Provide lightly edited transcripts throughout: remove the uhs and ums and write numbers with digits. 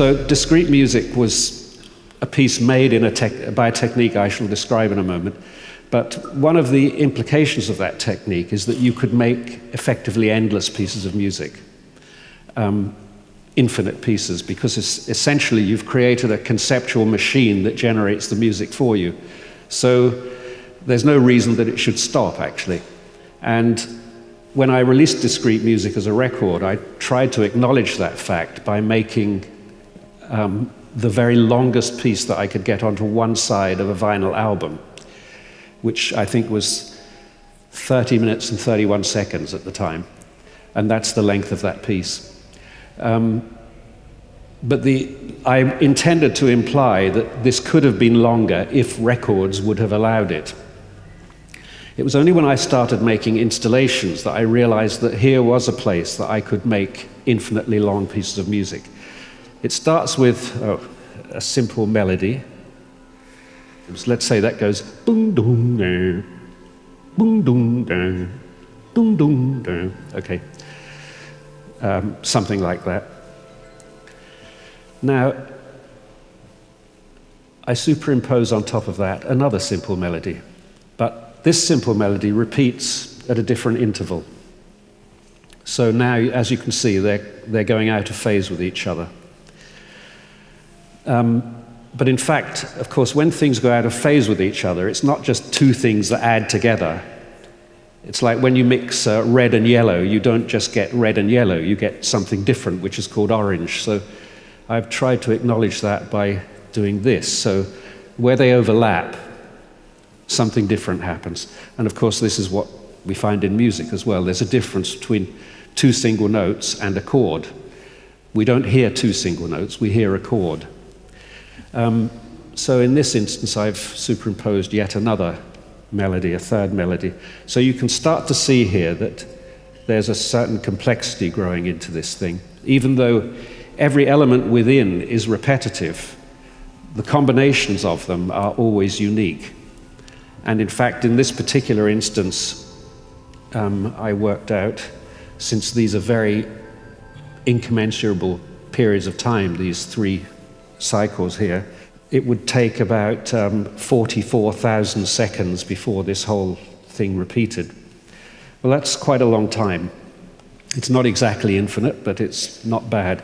So discrete music was a piece made by a technique I shall describe in a moment. But one of the implications of that technique is that you could make effectively endless pieces of music, infinite pieces, because essentially you've created a conceptual machine that generates the music for you. So there's no reason that it should stop, actually. And when I released discrete music as a record, I tried to acknowledge that fact by making the very longest piece that I could get onto one side of a vinyl album, which I think was 30 minutes and 31 seconds at the time. And that's the length of that piece. But I intended to imply that this could have been longer if records would have allowed it. It was only when I started making installations that I realized that here was a place that I could make infinitely long pieces of music. It starts with a simple melody. Let's say that goes boom doom down, boom doom down, boom doom down. Okay, something like that. Now, I superimpose on top of that another simple melody, but this simple melody repeats at a different interval. So now, as you can see, they're going out of phase with each other. But in fact, of course, when things go out of phase with each other, it's not just two things that add together. It's like when you mix red and yellow, you don't just get red and yellow, you get something different, which is called orange. So I've tried to acknowledge that by doing this. So where they overlap, something different happens. And of course, this is what we find in music as well. There's a difference between two single notes and a chord. We don't hear two single notes, we hear a chord. So in this instance, I've superimposed yet another melody, a third melody. So you can start to see here that there's a certain complexity growing into this thing. Even though every element within is repetitive, the combinations of them are always unique. And in fact, in this particular instance, I worked out, since these are very incommensurable periods of time, these three cycles here, it would take about 44,000 seconds before this whole thing repeated. Well, that's quite a long time. It's not exactly infinite, but it's not bad.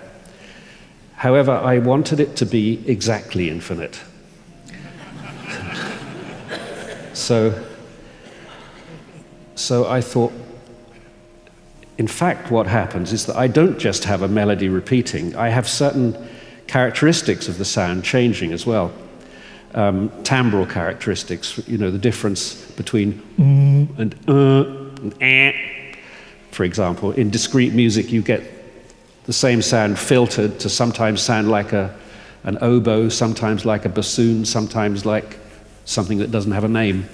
However, I wanted it to be exactly infinite. So I thought, in fact, what happens is that I don't just have a melody repeating, I have certain characteristics of the sound changing as well. Timbral characteristics, the difference between and for example. In discrete music, you get the same sound filtered to sometimes sound like an oboe, sometimes like a bassoon, sometimes like something that doesn't have a name.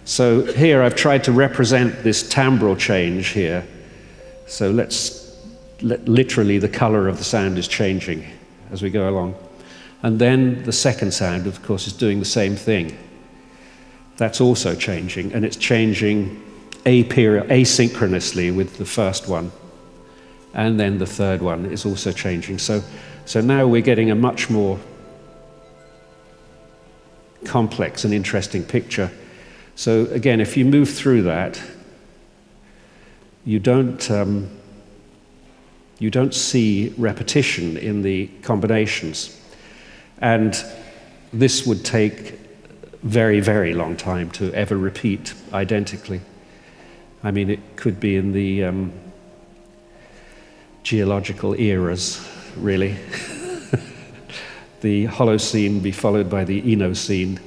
So here I've tried to represent this timbral change here. So literally the color of the sound is changing as we go along. And then the second sound, of course, is doing the same thing. That's also changing, and it's changing asynchronously with the first one. And then the third one is also changing. So now we're getting a much more complex and interesting picture. So again, if you move through that, you don't see repetition in the combinations. And this would take very, very long time to ever repeat identically. I mean, it could be in the geological eras, really. The Holocene be followed by the Enocene.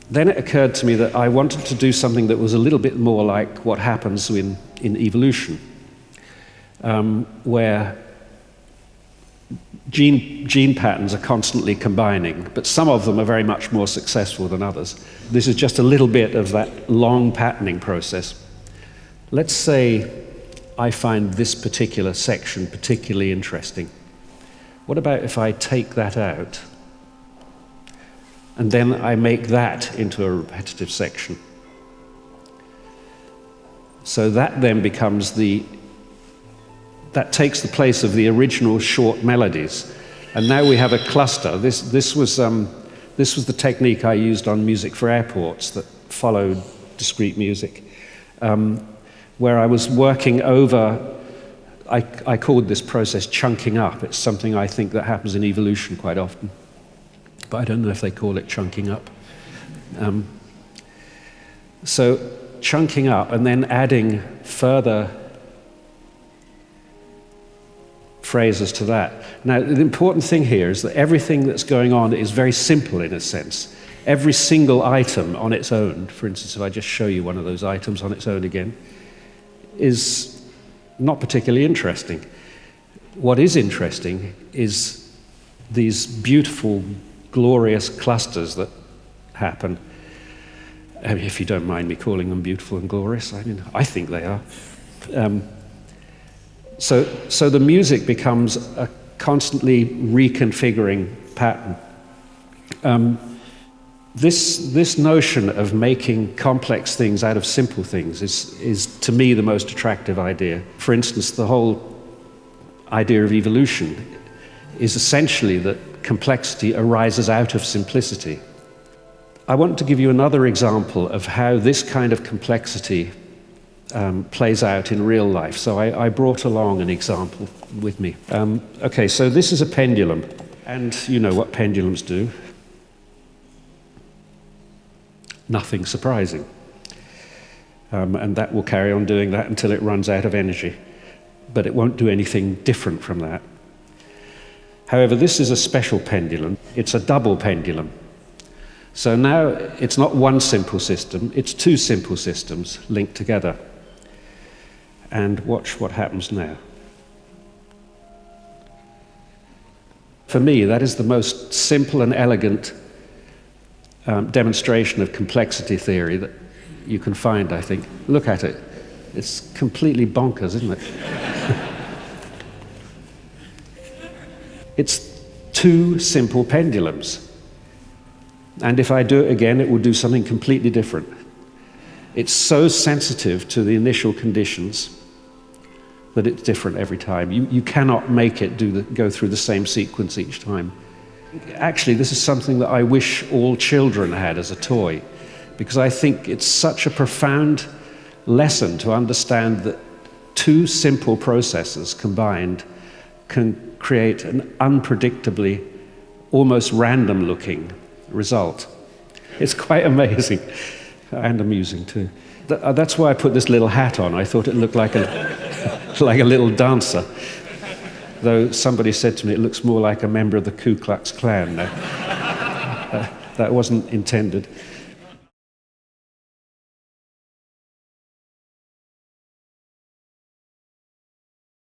Then it occurred to me that I wanted to do something that was a little bit more like what happens in evolution, where gene patterns are constantly combining, but some of them are very much more successful than others. This is just a little bit of that long patterning process. Let's say I find this particular section particularly interesting. What about if I take that out and then I make that into a repetitive section? So that then becomes the that takes the place of the original short melodies. And now we have a cluster. This was the technique I used on music for airports that followed discrete music, where I was working over, I called this process chunking up. It's something I think that happens in evolution quite often, but I don't know if they call it chunking up. So chunking up and then adding further phrases to that. Now, the important thing here is that everything that's going on is very simple in a sense. Every single item on its own, for instance, if I just show you one of those items on its own again, is not particularly interesting. What is interesting is these beautiful, glorious clusters that happen. I mean, if you don't mind me calling them beautiful and glorious, I mean, I think they are. So the music becomes a constantly reconfiguring pattern. This notion of making complex things out of simple things is to me the most attractive idea. For instance, the whole idea of evolution is essentially that complexity arises out of simplicity. I want to give you another example of how this kind of complexity plays out in real life. So I brought along an example with me. Okay, so this is a pendulum, and you know what pendulums do. Nothing surprising. And that will carry on doing that until it runs out of energy. But it won't do anything different from that. However, this is a special pendulum. It's a double pendulum. So now it's not one simple system, it's two simple systems linked together. And watch what happens now. For me, that is the most simple and elegant demonstration of complexity theory that you can find, I think. Look at it. It's completely bonkers, isn't it? It's two simple pendulums. And if I do it again, it will do something completely different. It's so sensitive to the initial conditions that it's different every time. You cannot make it go through the same sequence each time. Actually, this is something that I wish all children had as a toy, because I think it's such a profound lesson to understand that two simple processes combined can create an unpredictably, almost random-looking result. It's quite amazing and amusing too. That's why I put this little hat on. I thought it looked like a little dancer. Though somebody said to me it looks more like a member of the Ku Klux Klan now. That wasn't intended.